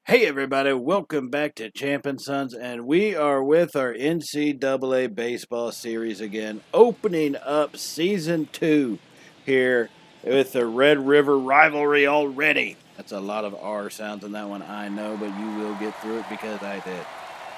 Hey everybody, welcome back to Champ and Sons, and we are with our NCAA Baseball series again, opening up Season 2 here with the Red River Rivalry already. That's a lot of R sounds in that one, I know, but you will get through it because I did.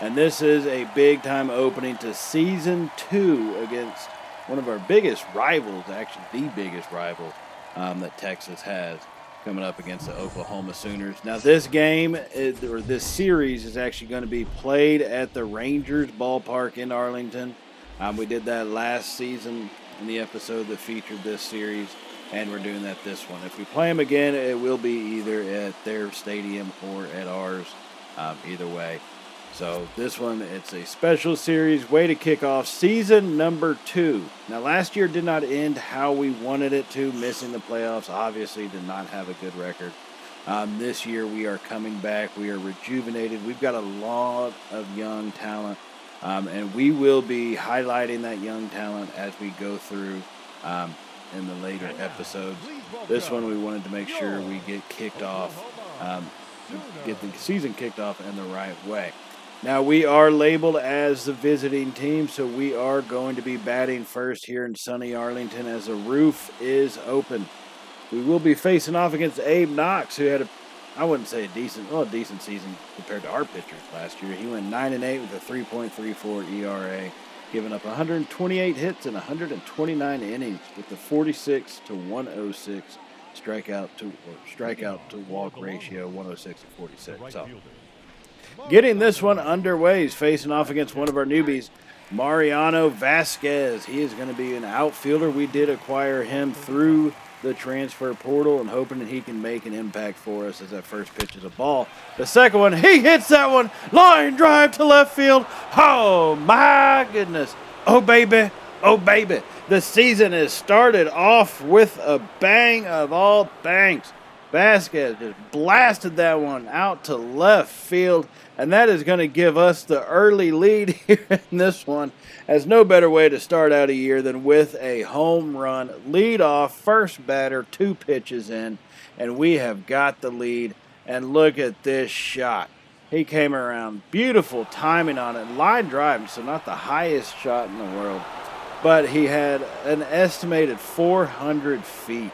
And this is a big-time opening to Season 2 against one of our biggest rivals, actually the biggest rival that Texas has, coming up against the Oklahoma Sooners. Now, this this series is actually going to be played at the Rangers ballpark in Arlington. We did that last season in the episode that featured this series, and we're doing that this one. If we play them again, it will be either at their stadium or at ours, either way. So this one, it's a special series, way to kick off season number 2. Now, last year did not end how we wanted it to, missing the playoffs. Obviously, did not have a good record. This year, we are coming back. We are rejuvenated. We've got a lot of young talent, and we will be highlighting that young talent as we go through in the later episodes. This one, we wanted to make sure we get kicked off, get the season kicked off in the right way. Now, we are labeled as the visiting team, so we are going to be batting first here in sunny Arlington as the roof is open. We will be facing off against Abe Knox, who had I wouldn't say a decent season compared to our pitchers last year. He went 9-8 with a 3.34 ERA, giving up 128 hits in 129 innings with a 46 to 106 strikeout to walk ratio, 106 to 46. So, getting this one underway, he's facing off against one of our newbies, Mariano Vasquez. He is going to be an outfielder. We did acquire him through the transfer portal and hoping that he can make an impact for us as that first pitch is a ball. The second one, he hits that one. Line drive to left field. Oh, my goodness. Oh, baby. Oh, baby. The season has started off with a bang of all bangs. Vasquez just blasted that one out to left field, and that is going to give us the early lead here in this one, as no better way to start out a year than with a home run. Lead off, first batter, 2 pitches in, and we have got the lead. And look at this shot. He came around, beautiful timing on it, line drive, so not the highest shot in the world, but he had an estimated 400 feet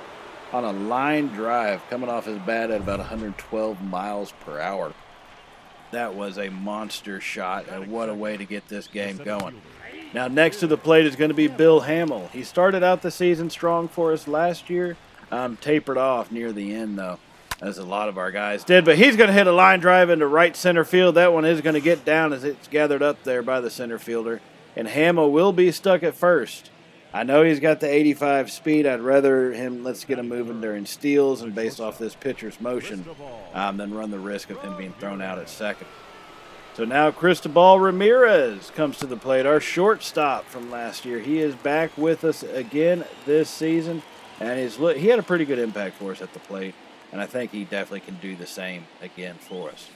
on a line drive coming off his bat at about 112 miles per hour. That was a monster shot, and what a way to get this game going. Now, next to the plate is going to be Bill Hamill. He started out the season strong for us last year, tapered off near the end, though, as a lot of our guys did. But he's going to hit a line drive into right center field. That one is going to get down as it's gathered up there by the center fielder, and Hamill will be stuck at first. I know he's got the 85 speed. I'd rather let's get him moving during steals and based off this pitcher's motion than run the risk of him being thrown out at second. So now Cristobal Ramirez comes to the plate, our shortstop from last year. He is back with us again this season, and he had a pretty good impact for us at the plate, and I think he definitely can do the same again for us.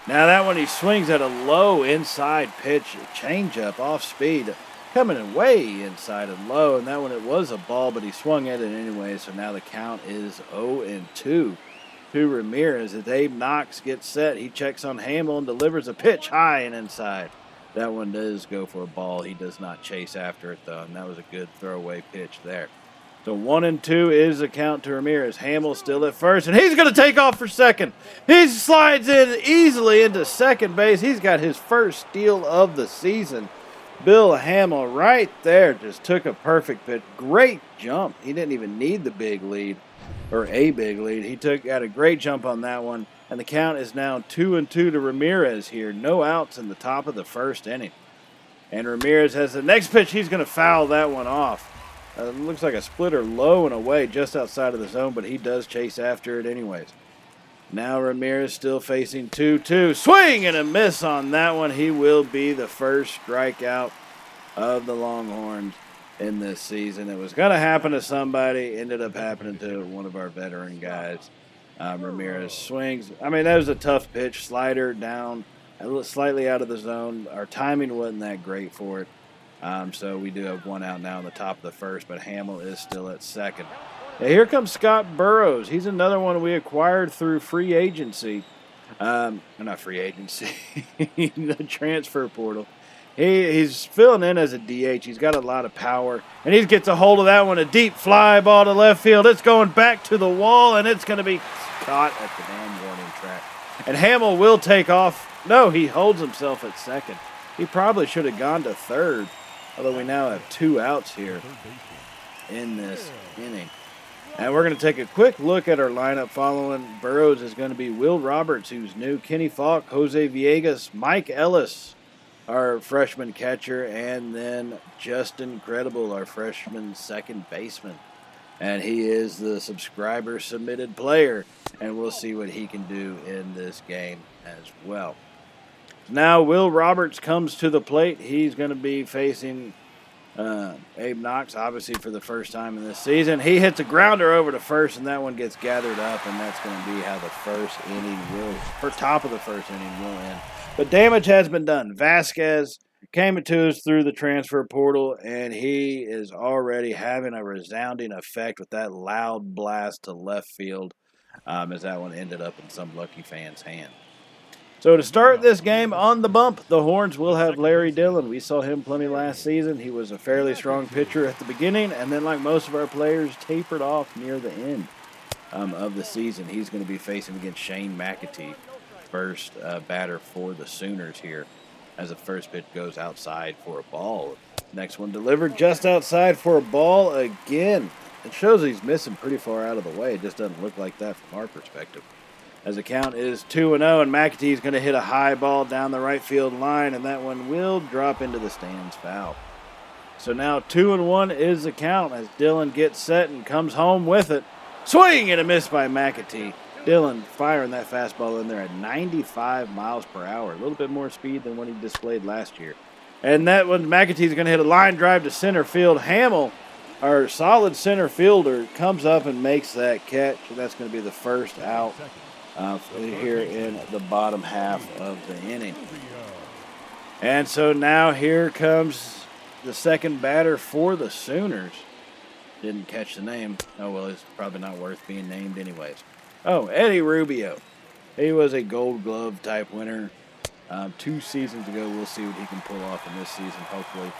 Now that one, he swings at a low inside pitch, changeup off speed, coming in way inside and low, and that one, it was a ball, but he swung at it anyway, so now the count is 0-2 to Ramirez. As Abe Knox gets set, he checks on Hamill and delivers a pitch high and inside. That one does go for a ball. He does not chase after it, though, and that was a good throwaway pitch there. So 1-2 is the count to Ramirez. Hamill still at first, and he's going to take off for second. He slides in easily into second base. He's got his first steal of the season. Bill Hamill right there just took a perfect pitch. Great jump. He didn't even need the big lead or a big lead. He got a great jump on that one, and the count is now 2-2 to Ramirez here. No outs in the top of the first inning. And Ramirez has the next pitch. He's going to foul that one off. Looks like a splitter low and away just outside of the zone, but he does chase after it anyways. Now Ramirez still facing 2-2. Swing and a miss on that one. He will be the first strikeout of the Longhorns in this season. It was going to happen to somebody. Ended up happening to one of our veteran guys. Ramirez swings. I mean, that was a tough pitch. Slider down, slightly out of the zone. Our timing wasn't that great for it. So we do have one out now in the top of the first, but Hamill is still at second. Now here comes Scott Burrows. He's another one we acquired through free agency. Not free agency, the transfer portal. He's filling in as a DH. He's got a lot of power, and he gets a hold of that one, a deep fly ball to left field. It's going back to the wall, and it's going to be caught at the damn warning track. And Hamill will take off. No, he holds himself at second. He probably should have gone to third, although we now have 2 outs here in this inning. And we're going to take a quick look at our lineup. Following Burrows is going to be Will Roberts, who's new, Kenny Falk, Jose Villegas, Mike Ellis, our freshman catcher, and then Justin Credible, our freshman second baseman. And he is the subscriber-submitted player, and we'll see what he can do in this game as well. Now Will Roberts comes to the plate. He's going to be facing Abe Knox, obviously for the first time in this season. He hits a grounder over to first, and that one gets gathered up, and that's going to be how the first inning top of the first inning will end. But damage has been done. Vasquez came to us through the transfer portal, and he is already having a resounding effect with that loud blast to left field as that one ended up in some lucky fan's hand. So to start this game on the bump, the Horns will have Larry Dillon. We saw him plenty last season. He was a fairly strong pitcher at the beginning, and then like most of our players, tapered off near the end of the season. He's going to be facing against Shane McAtee, first batter for the Sooners here, as the first pitch goes outside for a ball. Next one delivered just outside for a ball again. It shows he's missing pretty far out of the way. It just doesn't look like that from our perspective. As the count is 2-0, and McAtee's going to hit a high ball down the right field line, and that one will drop into the stands foul. So now 2-1 is the count as Dillon gets set and comes home with it. Swing and a miss by McAtee. Dillon firing that fastball in there at 95 miles per hour, a little bit more speed than what he displayed last year. And that one, McAtee's going to hit a line drive to center field. Hamill, our solid center fielder, comes up and makes that catch, and that's going to be the first out here in the bottom half of the inning. And so now here comes the second batter for the Sooners. Didn't catch the name. Oh, well, it's probably not worth being named anyways. Oh, Eddie Rubio. He was a Gold Glove type winner 2 seasons ago. We'll see what he can pull off in this season. Hopefully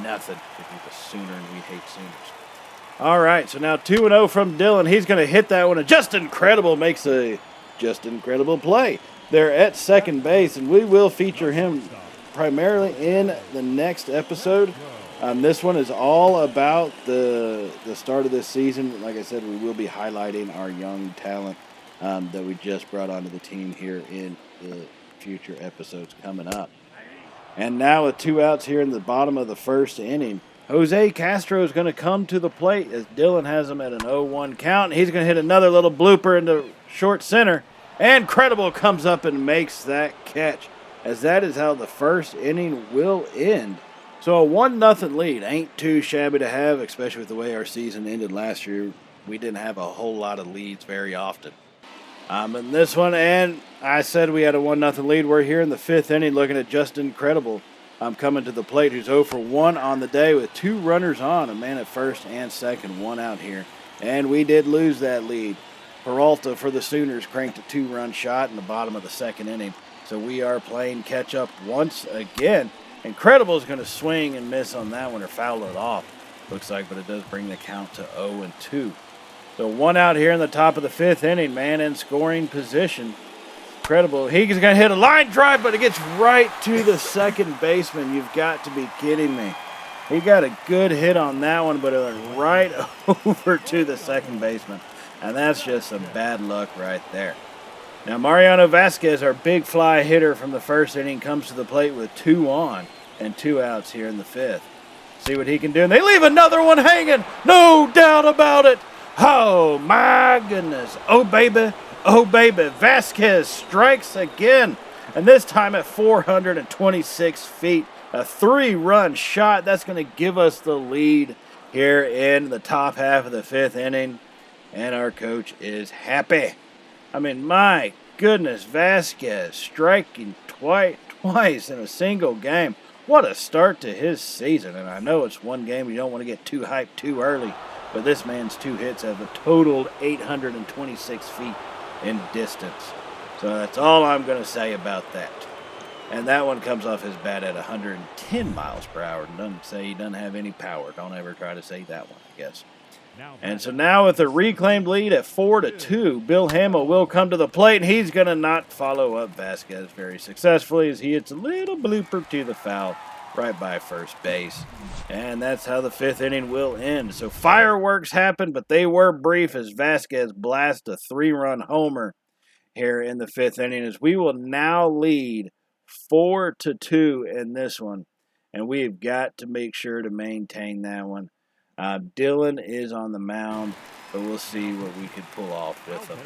nothing if he's a Sooner and we hate Sooners. All right, so now 2-0 from Dillon. He's going to hit that one. And Justin Credible makes a just incredible play. They're at second base, and we will feature him primarily in the next episode. This one is all about the start of this season. Like I said, we will be highlighting our young talent that we just brought onto the team here in the future episodes coming up. And now with 2 outs here in the bottom of the first inning, Jose Castro is going to come to the plate as Dillon has him at an 0-1 count. He's going to hit another little blooper into short center, and Credible comes up and makes that catch, as that is how the first inning will end. So a 1-0 lead ain't too shabby to have, especially with the way our season ended last year. We didn't have a whole lot of leads very often. In this one, and I said we had a 1-0 lead. We're here in the 5th inning looking at Justin Credible coming to the plate, who's 0 for 1 on the day with 2 runners on, a man at first and second, 1 out here. And we did lose that lead. Peralta for the Sooners cranked a 2-run shot in the bottom of the 2nd inning. So we are playing catch-up once again. And Credible is going to swing and miss on that one or foul it off, looks like, but it does bring the count to 0-2. So 1 out here in the top of the 5th inning, man in scoring position. Credible. He's going to hit a line drive, but it gets right to the second baseman. You've got to be kidding me. He got a good hit on that one, but it went right over to the second baseman. And that's just some bad luck right there. Now, Mariano Vasquez, our big fly hitter from the 1st inning, comes to the plate with 2 on and 2 outs here in the 5th. See what he can do. And they leave another one hanging. No doubt about it. Oh, my goodness. Oh, baby. Oh, baby. Vasquez strikes again. And this time at 426 feet. A 3-run shot. That's going to give us the lead here in the top half of the 5th inning. And our coach is happy. I mean, my goodness, Vasquez striking twice in a single game. What a start to his season. And I know it's one game, you don't want to get too hyped too early, but this man's 2 hits have a totaled 826 feet in distance. So that's all I'm going to say about that. And that one comes off his bat at 110 miles per hour. Doesn't say he doesn't have any power. Don't ever try to say that one, I guess. And so now with a reclaimed lead at 4-2, Bill Hamill will come to the plate, and he's going to not follow up Vasquez very successfully as he hits a little blooper to the foul right by first base. And that's how the fifth inning will end. So fireworks happened, but they were brief as Vasquez blasts a 3-run homer here in the fifth inning as we will now lead 4-2 in this one. And we've got to make sure to maintain that one. Dylan is on the mound, but we'll see what we could pull off with him.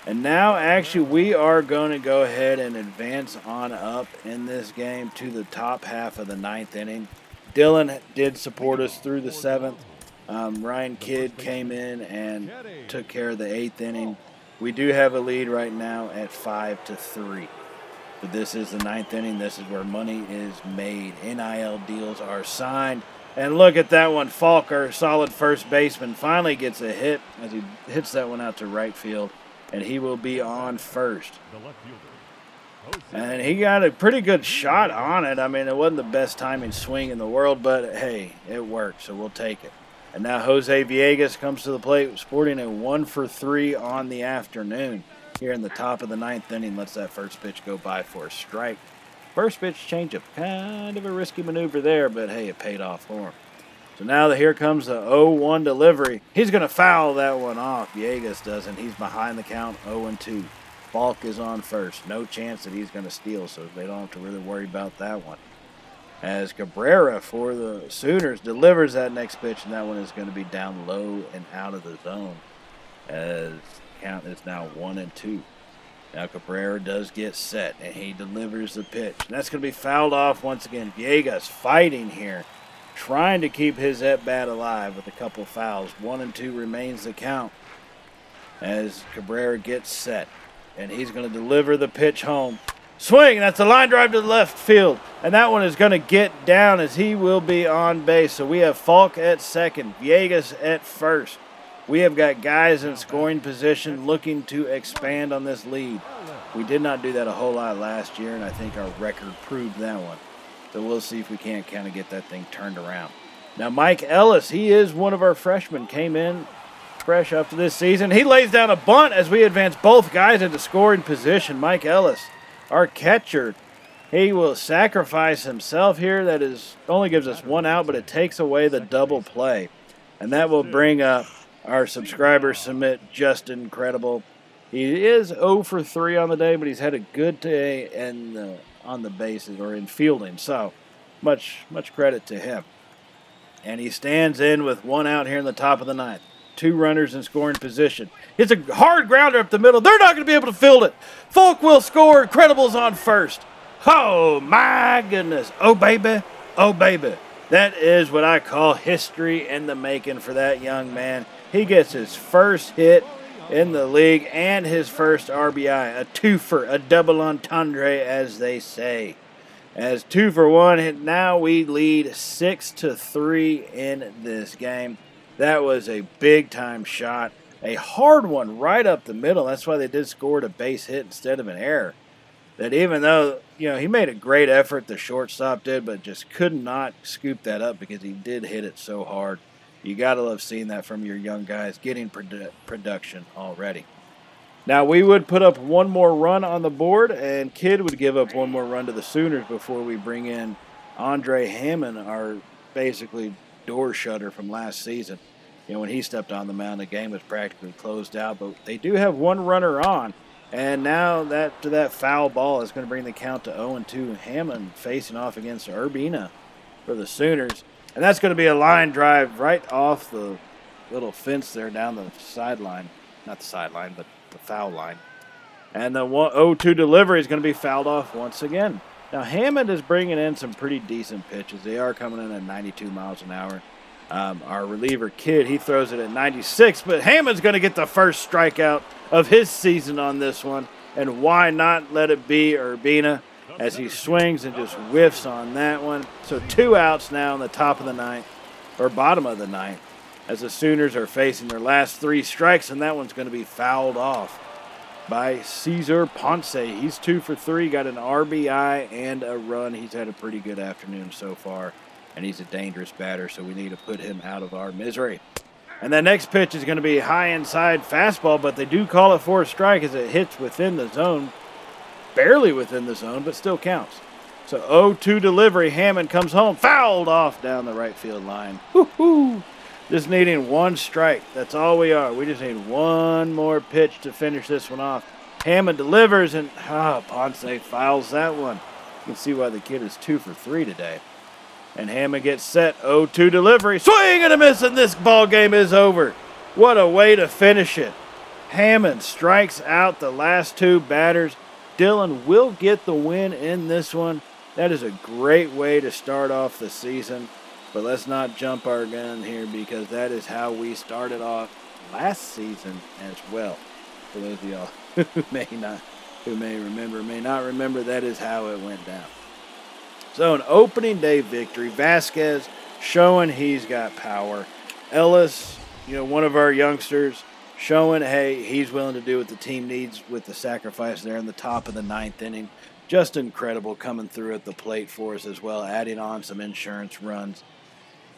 And now, actually, we are going to go ahead and advance on up in this game to the top half of the ninth inning. Dylan did support us through the seventh. Ryan Kidd came in and took care of the eighth inning. We do have a lead right now at 5-3. But this is the ninth inning. This is where money is made. NIL deals are signed. And look at that one. Falk, our solid first baseman, finally gets a hit as he hits that one out to right field. And he will be on first. And he got a pretty good shot on it. I mean, it wasn't the best timing swing in the world, but hey, it worked, so we'll take it. And now Jose Villegas comes to the plate, sporting a 1-for-3 on the afternoon. Here in the top of the ninth inning, lets that first pitch go by for a strike. First pitch changeup, kind of a risky maneuver there, but hey, it paid off for him. So now here comes the 0-1 delivery. He's going to foul that one off. Villegas doesn't. He's behind the count, 0-2. Falk is on first. No chance that he's going to steal, so they don't have to really worry about that one. As Cabrera for the Sooners delivers that next pitch, and that one is going to be down low and out of the zone. As count is now 1-2. Now Cabrera does get set, and he delivers the pitch. And that's going to be fouled off once again. Villegas fighting here, trying to keep his at-bat alive with a couple fouls. 1-2 remains the count as Cabrera gets set. And he's going to deliver the pitch home. Swing, that's a line drive to the left field. And that one is going to get down as he will be on base. So we have Falk at second, Villegas at first. We have got guys in scoring position looking to expand on this lead. We did not do that a whole lot last year, and I think our record proved that one. So we'll see if we can't kind of get that thing turned around. Now Mike Ellis, he is one of our freshmen, came in fresh after this season. He lays down a bunt as we advance both guys into scoring position. Mike Ellis, our catcher, he will sacrifice himself here. That is only gives us one out, but it takes away the double play. And that will bring up our subscriber submit, Justin Incredible. He is 0-for-3 on the day, but he's had a good day on the bases or in fielding. So much credit to him. And he stands in with one out here in the top of the ninth. Two runners in scoring position. It's a hard grounder up the middle. They're not going to be able to field it. Falk will score. Incredible's on first. Oh, my goodness. Oh, baby. Oh, baby. That is what I call history in the making for that young man. He gets his first hit in the league and his first RBI. A twofer, a double entendre, as they say. As 2-for-1, now we lead 6-3 in this game. That was a big-time shot. A hard one right up the middle. That's why they did score a base hit instead of an error. That even though, he made a great effort, the shortstop did, but just could not scoop that up because he did hit it so hard. You got to love seeing that from your young guys getting production already. Now, we would put up one more run on the board, and Kidd would give up one more run to the Sooners before we bring in Andre Hammond, our basically door shutter from last season. When he stepped on the mound, the game was practically closed out, but they do have one runner on. And now that foul ball is going to bring the count to 0-2. Hammond facing off against Urbina for the Sooners. And that's going to be a line drive right off the little fence there down the sideline. Not the sideline, but the foul line. And the 0-2 delivery is going to be fouled off once again. Now, Hammond is bringing in some pretty decent pitches. They are coming in at 92 miles an hour. Our reliever, Kidd, he throws it at 96, but Hammond's going to get the first strikeout of his season on this one. And why not let it be Urbina as he swings and just whiffs on that one. So 2 outs now in the top of the ninth, or bottom of the ninth, as the Sooners are facing their last 3 strikes, and that one's going to be fouled off. by Cesar Ponce. He's 2 for 3, got an RBI and a run. He's had a pretty good afternoon so far, and he's a dangerous batter, so we need to put him out of our misery. And the next pitch is going to be high inside fastball, but they do call it for a strike as it hits within the zone. Barely within the zone, but still counts. So 0-2 delivery. Hammond comes home, fouled off down the right field line. Woo-hoo! Just needing one strike. That's all we are. We just need one more pitch to finish this one off. Hammond delivers, and Ponce fouls that one. You can see why the kid is 2 for 3 today. And Hammond gets set. 0-2 delivery. Swing and a miss, and this ball game is over. What a way to finish it. Hammond strikes out the last 2 batters. Dylan will get the win in this one. That is a great way to start off the season. But let's not jump our gun here, because that is how we started off last season as well. For those of y'all who may not remember, that is how it went down. So an opening day victory. Vasquez showing he's got power. Ellis, one of our youngsters, showing, hey, he's willing to do what the team needs with the sacrifice there in the top of the 9th inning. Just incredible coming through at the plate for us as well, adding on some insurance runs.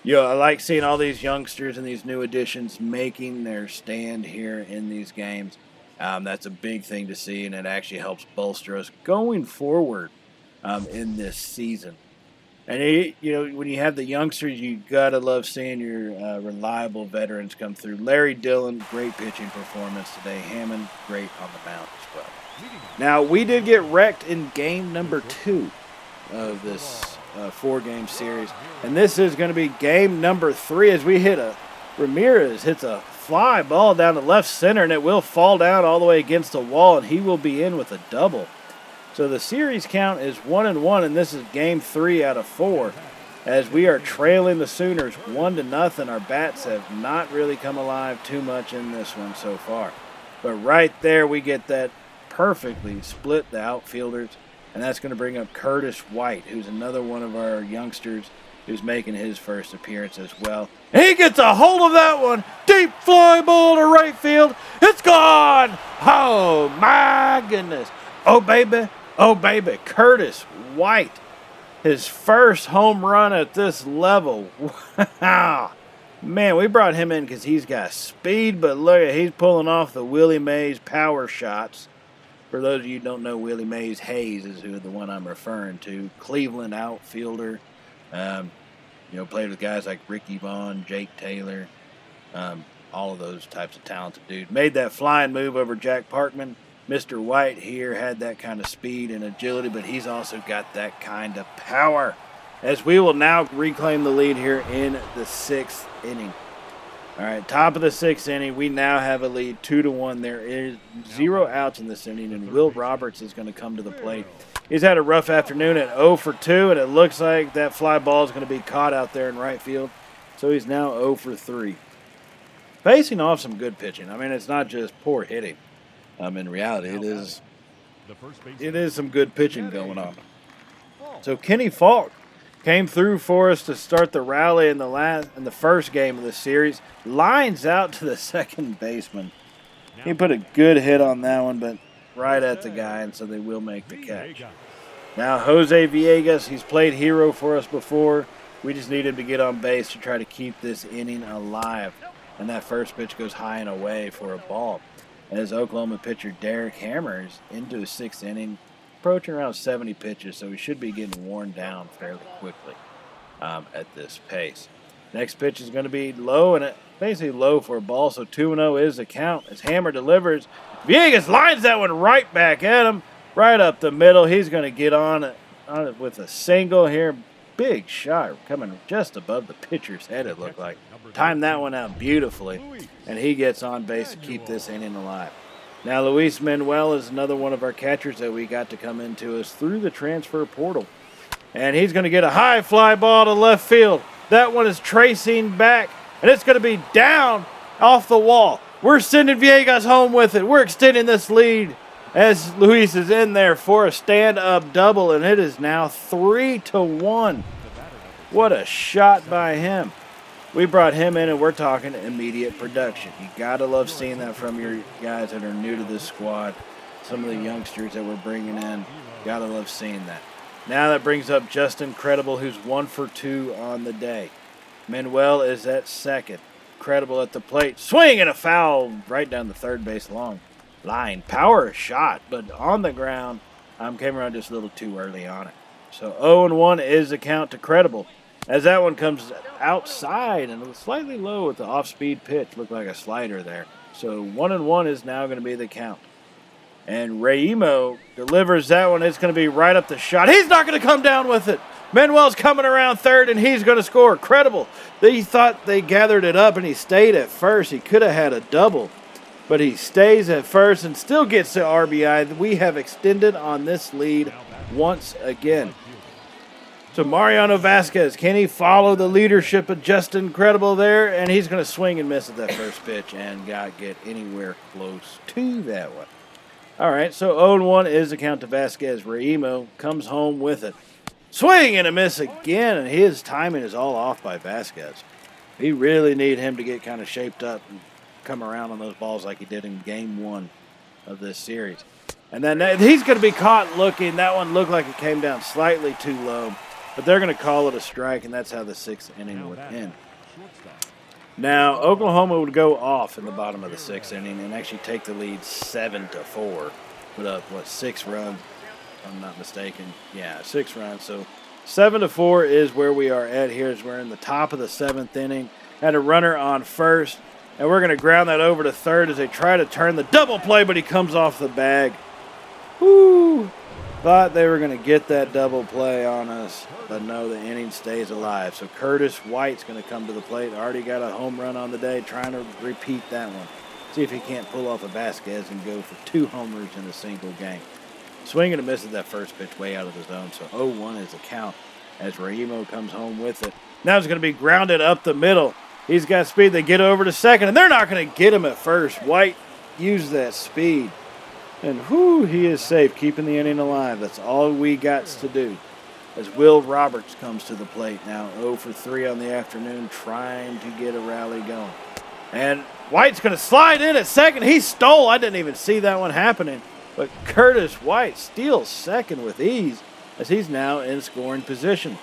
I like seeing all these youngsters and these new additions making their stand here in these games. That's a big thing to see, and it actually helps bolster us going forward in this season. And, when you have the youngsters, you got to love seeing your reliable veterans come through. Larry Dillon, great pitching performance today. Hammond, great on the mound as well. Now, we did get wrecked in game number 2 of this 4-game series. And this is going to be game number 3 as Ramirez hits a fly ball down the left center, and it will fall down all the way against the wall, and he will be in with a double. So the series count is 1-1, and this is game 3 out of 4. As we are trailing the Sooners 1-0, our bats have not really come alive too much in this one so far. But right there, we get that perfectly split the outfielders, and that's going to bring up Curtis White, who's another one of our youngsters who's making his first appearance as well. And he gets a hold of that one. Deep fly ball to right field. It's gone. Oh, my goodness. Oh, baby. Oh, baby. Curtis White. His first home run at this level. Wow. Man, we brought him in because he's got speed, but look at, he's pulling off the Willie Mays power shots. For those of you who don't know, Willie Mays Hayes is the one I'm referring to. Cleveland outfielder. Played with guys like Ricky Vaughn, Jake Taylor, all of those types of talented dudes. Made that flying move over Jack Parkman. Mr. White here had that kind of speed and agility, but he's also got that kind of power. As we will now reclaim the lead here in the 6th inning. All right, top of the 6th inning, we now have a lead 2-1. There is 0 outs in this inning, and Will Roberts is going to come to the plate. He's had a rough afternoon at 0 for 2, and it looks like that fly ball is going to be caught out there in right field. So he's now 0 for 3. Facing off some good pitching. I mean, it's not just poor hitting. In reality, it is some good pitching going on. So Kenny Falk came through for us to start the rally in the first game of the series. Lines out to the second baseman. He put a good hit on that one, but right at the guy, and so they will make the catch. Now Jose Villegas, he's played hero for us before. We just need him to get on base to try to keep this inning alive. And that first pitch goes high and away for a ball. As Oklahoma pitcher Derek Hammers into his 6th inning, approaching around 70 pitches, so he should be getting worn down fairly quickly at this pace. Next pitch is going to be low, and basically low for a ball, so 2-0 is the count. As Hammer delivers, Villegas lines that one right back at him, right up the middle. He's going to get on it with a single here. Big shot coming just above the pitcher's head, it looked like. Timed that one out beautifully, and he gets on base to keep this inning alive. Now, Luis Manuel is another one of our catchers that we got to come into us through the transfer portal. And he's going to get a high fly ball to left field. That one is tracing back, and it's going to be down off the wall. We're sending Villegas home with it. We're extending this lead as Luis is in there for a stand-up double, and it is now 3-1. What a shot by him. We brought him in, and we're talking immediate production. You got to love seeing that from your guys that are new to this squad. some of the youngsters that we're bringing in. Gotta love seeing that. Now that brings up Justin Credible, who's 1 for 2 on the day. Manuel is at second. Credible at the plate. Swing and a foul right down the third base line. Power shot, but on the ground, came around just a little too early on it. So 0-1 is the count to Credible. As that one comes outside and slightly low with the off-speed pitch. Looked like a slider there. So 1-1 is now going to be the count. And Raimo delivers that one. It's going to be right up the shot. He's not going to come down with it. Manuel's coming around third, and he's going to score. Credible. He thought they gathered it up, and he stayed at first. He could have had a double, but he stays at first and still gets the RBI. We have extended on this lead once again. So Mariano Vasquez, can he follow the leadership of Justin Credible there? And he's going to swing and miss at that first pitch and not get anywhere close to that one. All right, so 0-1 is the count to Vasquez. Raimo comes home with it. Swing and a miss again, and his timing is all off by Vasquez. We really need him to get kind of shaped up and come around on those balls like he did in Game 1 of this series. And then he's going to be caught looking. That one looked like it came down slightly too low. But they're going to call it a strike, and that's how the 6th inning would end. Now, Oklahoma would go off in the bottom of the 6th inning and actually take the lead 7-4. Put up, 6 runs, if I'm not mistaken. Yeah, 6 runs. So 7-4 is where we are at here as we're in the top of the 7th inning. Had a runner on first, and we're going to ground that over to third as they try to turn the double play, but he comes off the bag. Woo! Thought they were going to get that double play on us, but no, the inning stays alive. So Curtis White's going to come to the plate. Already got a home run on the day, trying to repeat that one. See if he can't pull off a Vasquez and go for 2 homers in a single game. Swing and a miss at that first pitch way out of the zone. So 0-1 is the count as Raimo comes home with it. Now it's going to be grounded up the middle. He's got speed. They get over to second, and they're not going to get him at first. White used that speed. And he is safe, keeping the inning alive. That's all we got to do. As Will Roberts comes to the plate now, 0 for 3 on the afternoon, trying to get a rally going. And White's going to slide in at second. He stole. I didn't even see that one happening. But Curtis White steals second with ease as he's now in scoring position.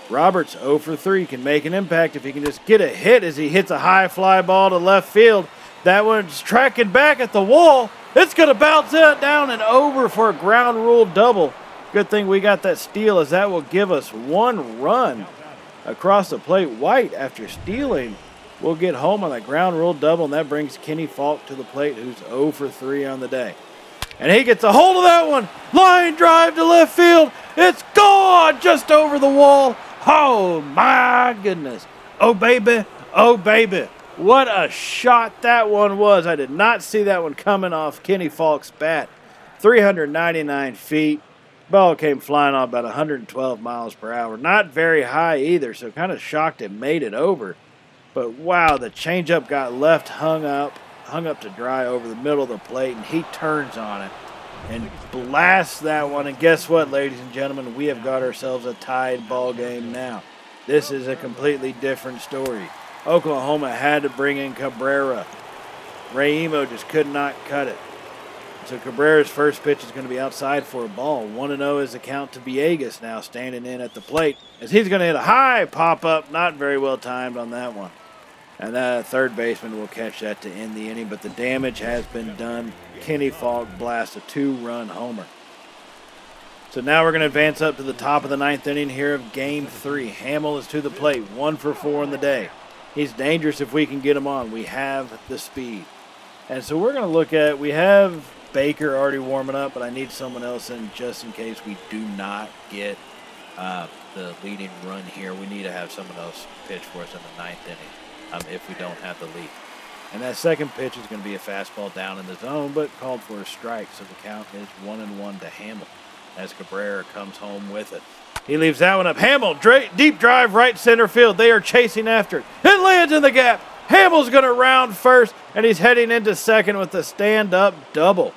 Roberts 0 for 3 can make an impact if he can just get a hit as he hits a high fly ball to left field. That one's tracking back at the wall. It's going to bounce it down and over for a ground rule double. Good thing we got that steal as that will give us 1 run across the plate. White, after stealing, will get home on that ground rule double, and that brings Kenny Falk to the plate, who's 0 for 3 on the day. And he gets a hold of that one. Line drive to left field. It's gone just over the wall. Oh, my goodness. Oh, baby. Oh, baby. What a shot that one was. I did not see that one coming off Kenny Falk's bat. 399 feet. Ball came flying off about 112 miles per hour. Not very high either, so kind of shocked it made it over. But wow, the changeup got left hung up to dry over the middle of the plate, and he turns on it and blasts that one. And guess what, ladies and gentlemen? We have got ourselves a tied ball game now. This is a completely different story. Oklahoma had to bring in Cabrera. Raimo just could not cut it. So Cabrera's first pitch is going to be outside for a ball. 1-0 is the count to Villegas now standing in at the plate as he's going to hit a high pop-up, not very well timed on that one. And that third baseman will catch that to end the inning, but the damage has been done. Kenny Falk blasts a 2-run homer. So now we're going to advance up to the top of the 9th inning here of Game 3. Hamill is to the plate, 1 for 4 in the day. He's dangerous if we can get him on. We have the speed. And so we're going to look at, we have Baker already warming up, but I need someone else in just in case we do not get the leading run here. We need to have someone else pitch for us in the 9th inning if we don't have the lead. And that second pitch is going to be a fastball down in the zone, but called for a strike. So the count is 1-1 to Hamill as Cabrera comes home with it. He leaves that one up. Hamill, deep drive right center field. They are chasing after it. It lands in the gap. Hamill's going to round first, and he's heading into second with a stand-up double.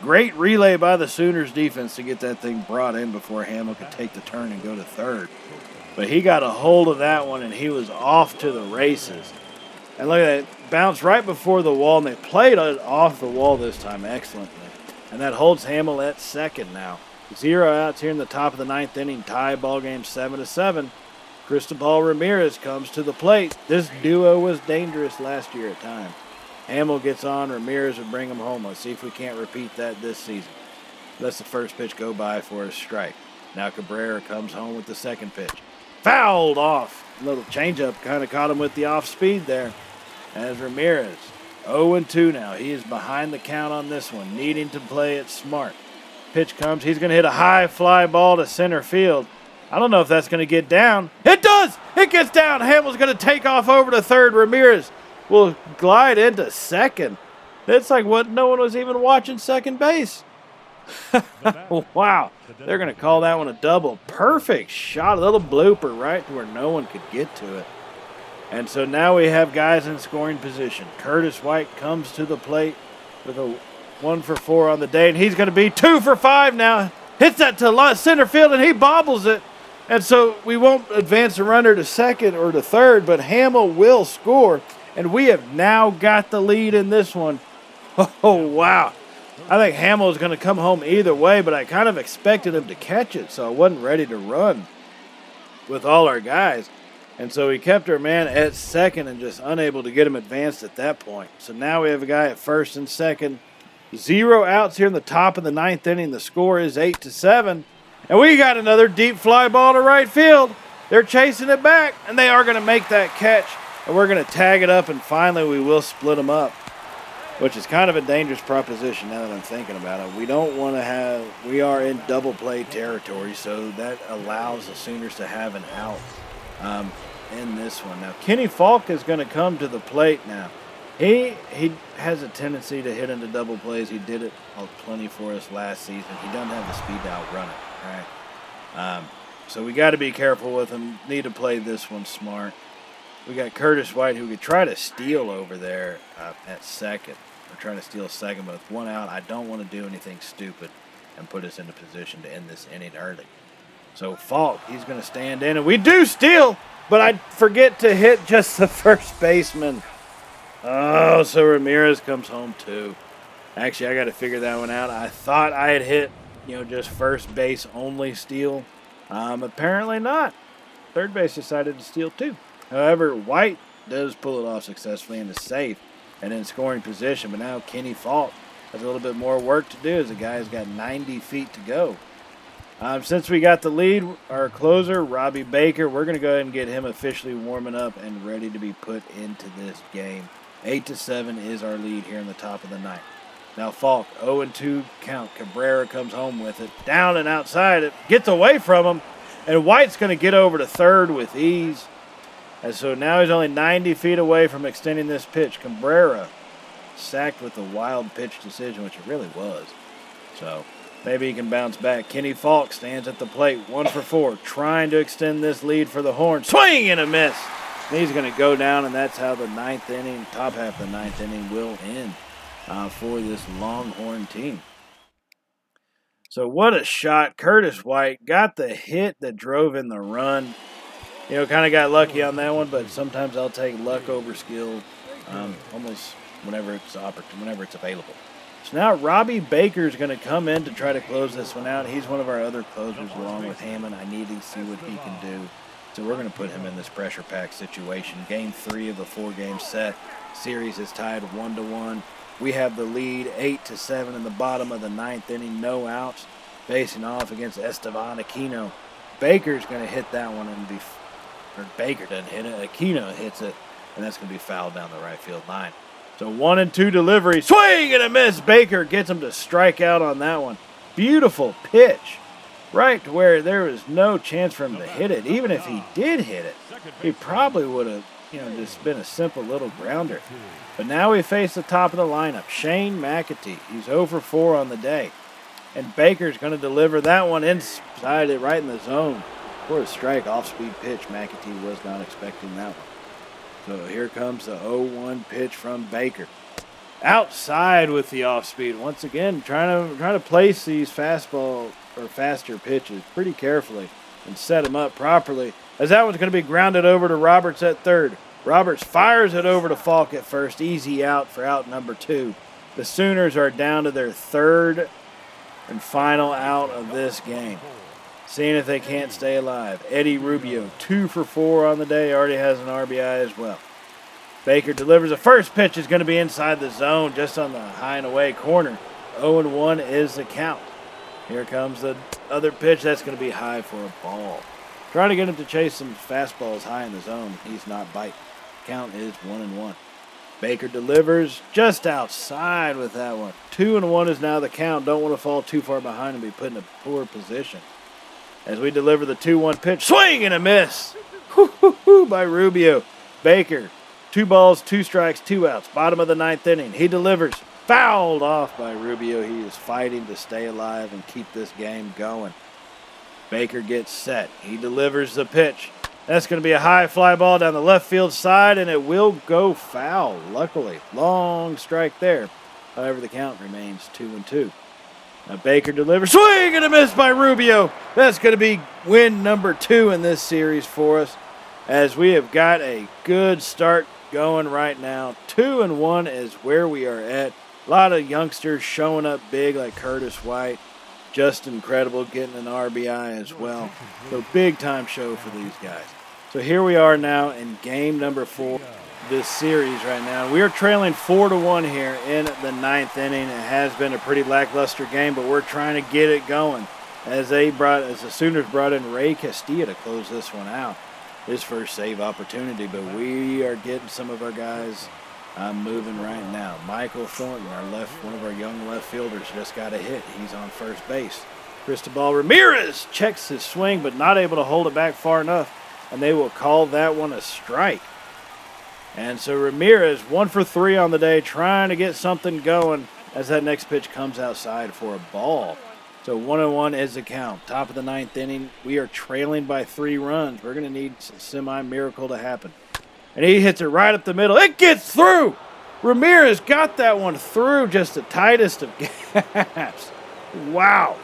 Great relay by the Sooners defense to get that thing brought in before Hamill could take the turn and go to third. But he got a hold of that one, and he was off to the races. And look at that. Bounced right before the wall, and they played it off the wall this time excellently. And that holds Hamill at second now. 0 outs here in the top of the 9th inning. Tie ball game 7-7. Cristobal Ramirez comes to the plate. This duo was dangerous last year at times. Hamill gets on. Ramirez would bring him home. Let's see if we can't repeat that this season. Lets the first pitch go by for a strike. Now Cabrera comes home with the second pitch. Fouled off. A little changeup kind of caught him with the off speed there. As Ramirez 0-2 now. He is behind the count on this one, needing to play it smart. Pitch comes. He's going to hit a high fly ball to center field. I don't know if that's going to get down. It does! It gets down. Hamill's going to take off over to third. Ramirez will glide into second. It's like what no one was even watching second base. Wow. They're going to call that one a double. Perfect shot. A little blooper right to where no one could get to it. And so now we have guys in scoring position. Curtis White comes to the plate with a 1-for-4 on the day, and he's going to be 2-for-5 now. Hits that to center field, and he bobbles it. And so we won't advance a runner to second or to third, but Hamill will score, and we have now got the lead in this one. Oh, wow. I think Hamill is going to come home either way, but I kind of expected him to catch it, so I wasn't ready to run with all our guys. And so we kept our man at second and just unable to get him advanced at that point. So now we have a guy at first and second. 0 outs here in the top of the 9th inning. The score is 8-7. And we got another deep fly ball to right field. They're chasing it back, and they are going to make that catch. And we're going to tag it up, and finally we will split them up, which is kind of a dangerous proposition now that I'm thinking about it. We don't want to have – we are in double play territory, so that allows the Sooners to have an out in this one. Now, Kenny Falk is going to come to the plate now. He has a tendency to hit into double plays. He did it plenty for us last season. He doesn't have the speed to outrun it, right? So we got to be careful with him. Need to play this one smart. We got Curtis White, who could try to steal over there at second. We're trying to steal second, but with 1 out, I don't want to do anything stupid and put us in a position to end this inning early. So Falk, he's going to stand in, and we do steal, but I forget to hit just the first baseman. Oh, so Ramirez comes home too. Actually, I got to figure that one out. I thought I had hit, just first base only steal. Apparently not. Third base decided to steal too. However, White does pull it off successfully and is safe and in scoring position. But now Kenny Falk has a little bit more work to do as the guy's got 90 feet to go. Since we got the lead, our closer, Robbie Baker, we're going to go ahead and get him officially warming up and ready to be put into this game. 8-7 is our lead here in the top of the 9th. Now Falk, 0-2 count. Cabrera comes home with it. Down and outside. It gets away from him. And White's going to get over to third with ease. And so now he's only 90 feet away from extending this pitch. Cabrera sacked with a wild pitch decision, which it really was. So maybe he can bounce back. Kenny Falk stands at the plate, 1-for-4, trying to extend this lead for the Horn. Swing and a miss. And he's going to go down, and that's how the 9th inning, top half of the 9th inning, will end for this Longhorn team. So what a shot. Curtis White got the hit that drove in the run. Kind of got lucky on that one, but sometimes I'll take luck over skill almost whenever it's available. So now Robbie Baker's going to come in to try to close this one out. He's one of our other closers along with Hammond. I need to see what he can do. So we're going to put him in this pressure pack situation. Game 3 of the 4-game set. Series is tied 1-1. We have the lead 8-7 in the bottom of the 9th inning. No outs. Facing off against Estevan Aquino. Baker's going to hit that one Baker doesn't hit it. Aquino hits it, and that's going to be fouled down the right field line. So 1-2 delivery. Swing and a miss. Baker gets him to strike out on that one. Beautiful pitch. Right to where there was no chance for him to hit it. Even if he did hit it, he probably would have, just been a simple little grounder. But now we face the top of the lineup, Shane McAtee. He's 0-for-4 on the day. And Baker's going to deliver that one inside it, right in the zone. For a strike, off-speed pitch. McAtee was not expecting that one. So here comes the 0-1 pitch from Baker. Outside with the off-speed. Once again, trying to place these fastball or faster pitches pretty carefully and set them up properly. As that one's going to be grounded over to Roberts at third. Roberts fires it over to Falk at first. Easy out for out number 2. The Sooners are down to their third and final out of this game. Seeing if they can't stay alive. Eddie Rubio, 2 for 4 on the day, already has an RBI as well. Baker delivers. The first pitch is going to be inside the zone, just on the high and away corner. 0-1 is the count. Here comes the other pitch. That's going to be high for a ball. Trying to get him to chase some fastballs high in the zone. He's not biting. Count is 1-1. Baker delivers just outside with that one. 2-1 is now the count. Don't want to fall too far behind and be put in a poor position. As we deliver the 2-1 pitch. Swing and a miss. By Rubio. Baker. 2 balls, 2 strikes, 2 outs. Bottom of the 9th inning. He delivers. Fouled off by Rubio. He is fighting to stay alive and keep this game going. Baker gets set. He delivers the pitch. That's going to be a high fly ball down the left field side, and it will go foul, luckily. Long strike there. However, the count remains 2-2. Now Baker delivers. Swing and a miss by Rubio. That's going to be win number 2 in this series for us, as we have got a good start going right now. 2-1 is where we are at. A lot of youngsters showing up big like Curtis White. Just incredible, getting an RBI as well. So big time show for these guys. So here we are now in game number 4 of this series right now. We are trailing 4-1 here in the 9th inning. It has been a pretty lackluster game, but we're trying to get it going. As the Sooners brought in Ray Castilla to close this one out. His first save opportunity, but we are getting some of our guys moving right now. Michael Thornton, one of our young left fielders, just got a hit. He's on first base. Cristobal Ramirez checks his swing, but not able to hold it back far enough, and they will call that one a strike. And so Ramirez, 1 for 3 on the day, trying to get something going as that next pitch comes outside for a ball. So 1-1 is the count. Top of the 9th inning. We are trailing by 3 runs. We're going to need some semi-miracle to happen. And he hits it right up the middle. It gets through. Ramirez got that one through just the tightest of gaps. Wow.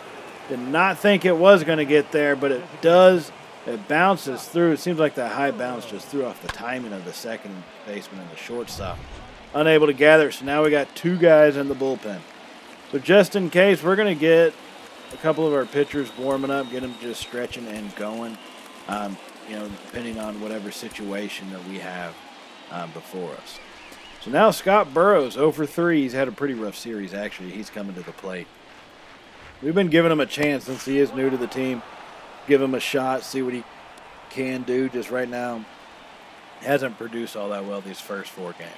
Did not think it was going to get there, but it does. It bounces through. It seems like that high bounce just threw off the timing of the second baseman and the shortstop. Unable to gather, so now we got 2 guys in the bullpen. So just in case, we're going to get a couple of our pitchers warming up, get them just stretching and going, depending on whatever situation that we have before us. So now Scott Burrows, 0 for 3. He's had a pretty rough series, actually. He's coming to the plate. We've been giving him a chance since he is new to the team. Give him a shot, see what he can do. Just right now, hasn't produced all that well these first 4 games.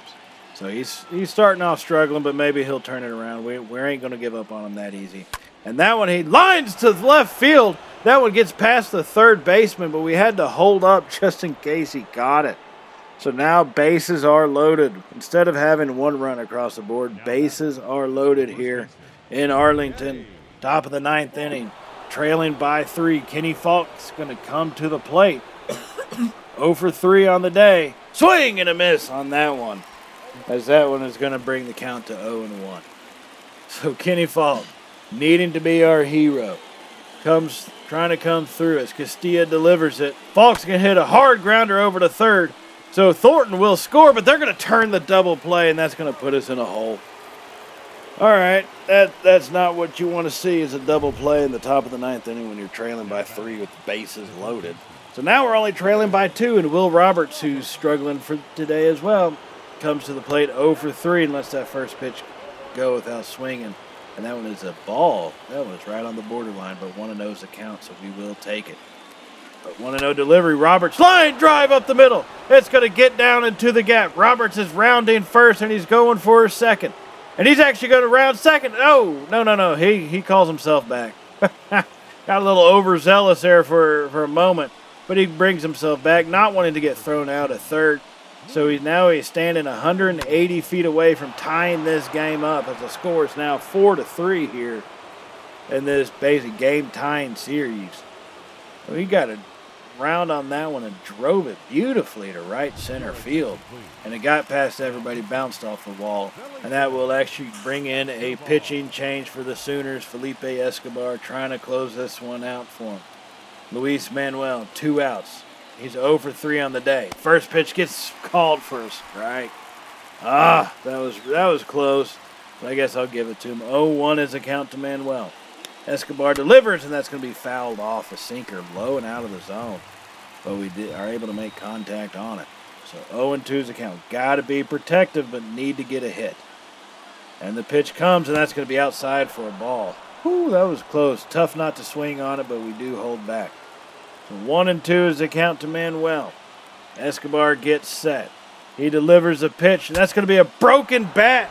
So he's starting off struggling, but maybe he'll turn it around. We ain't going to give up on him that easy. And that one, he lines to left field. That one gets past the third baseman, but we had to hold up just in case he got it. So now bases are loaded. Instead of having 1 run across the board, bases are loaded here in Arlington. Top of the 9th inning. Trailing by 3. Kenny Falk's going to come to the plate. 0 for 3 on the day. Swing and a miss on that one, as that one is going to bring the count to 0-1. So Kenny Falk, needing to be our hero, trying to come through as Castilla delivers it. Falk's going to hit a hard grounder over to third. So Thornton will score, but they're going to turn the double play, and that's going to put us in a hole. All right, that's not what you want to see, is a double play in the top of the 9th inning when you're trailing by 3 with the bases loaded. So now we're only trailing by 2, and Will Roberts, who's struggling for today as well, comes to the plate 0 for 3 and lets that first pitch go without swinging. And that one is a ball. That one's right on the borderline, but 1-0 is the count, so we will take it. But 1-0 delivery. Roberts, line drive up the middle. It's going to get down into the gap. Roberts is rounding first, and he's going for his second. And he's actually going to round second. Oh, no. He calls himself back. Got a little overzealous there for a moment, but he brings himself back, not wanting to get thrown out at third. So he's standing 180 feet away from tying this game up, as the score is now 4-3 here in this basic game-tying series. So he got a round on that one and drove it beautifully to right center field. And it got past everybody, bounced off the wall. And that will actually bring in a pitching change for the Sooners. Felipe Escobar trying to close this one out for him. Luis Manuel, 2 outs. He's 0 for 3 on the day. First pitch gets called for a strike. That was close. But I guess I'll give it to him. 0-1 is a count to Manuel. Escobar delivers, and that's going to be fouled off. A sinker low and out of the zone. But we are able to make contact on it. So 0-2's the count. Got to be protective, but need to get a hit. And the pitch comes, and that's going to be outside for a ball. Whew, that was close. Tough not to swing on it, but we do hold back. So 1-2 is the count to Manuel. Escobar gets set. He delivers a pitch, and that's going to be a broken bat.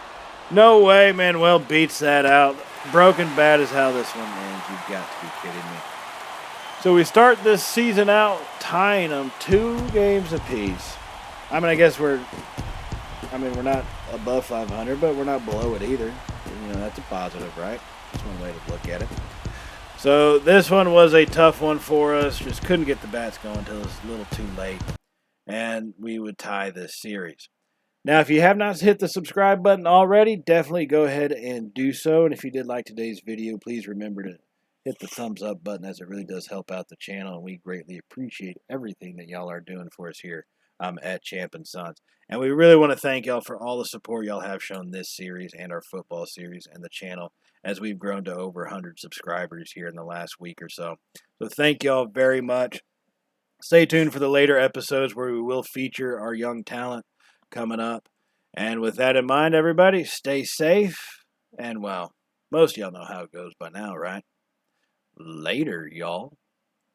No way, Manuel beats that out. Broken bat is how this one ends. You've got to be kidding me. So we start this season out tying them 2 games apiece. I mean, I guess we're not above 500, but we're not below it either. That's a positive, right? That's one way to look at it. So this one was a tough one for us. Just couldn't get the bats going until it was a little too late. And we would tie this series. Now, if you have not hit the subscribe button already, definitely go ahead and do so. And if you did like today's video, please remember to hit the thumbs up button, as it really does help out the channel. And we greatly appreciate everything that y'all are doing for us here at Champ and Sons. And we really want to thank y'all for all the support y'all have shown this series and our football series and the channel, as we've grown to over 100 subscribers here in the last week or so. So thank y'all very much. Stay tuned for the later episodes where we will feature our young talent coming up. And with that in mind, everybody, stay safe. And, well, most of y'all know how it goes by now, right? Later, y'all.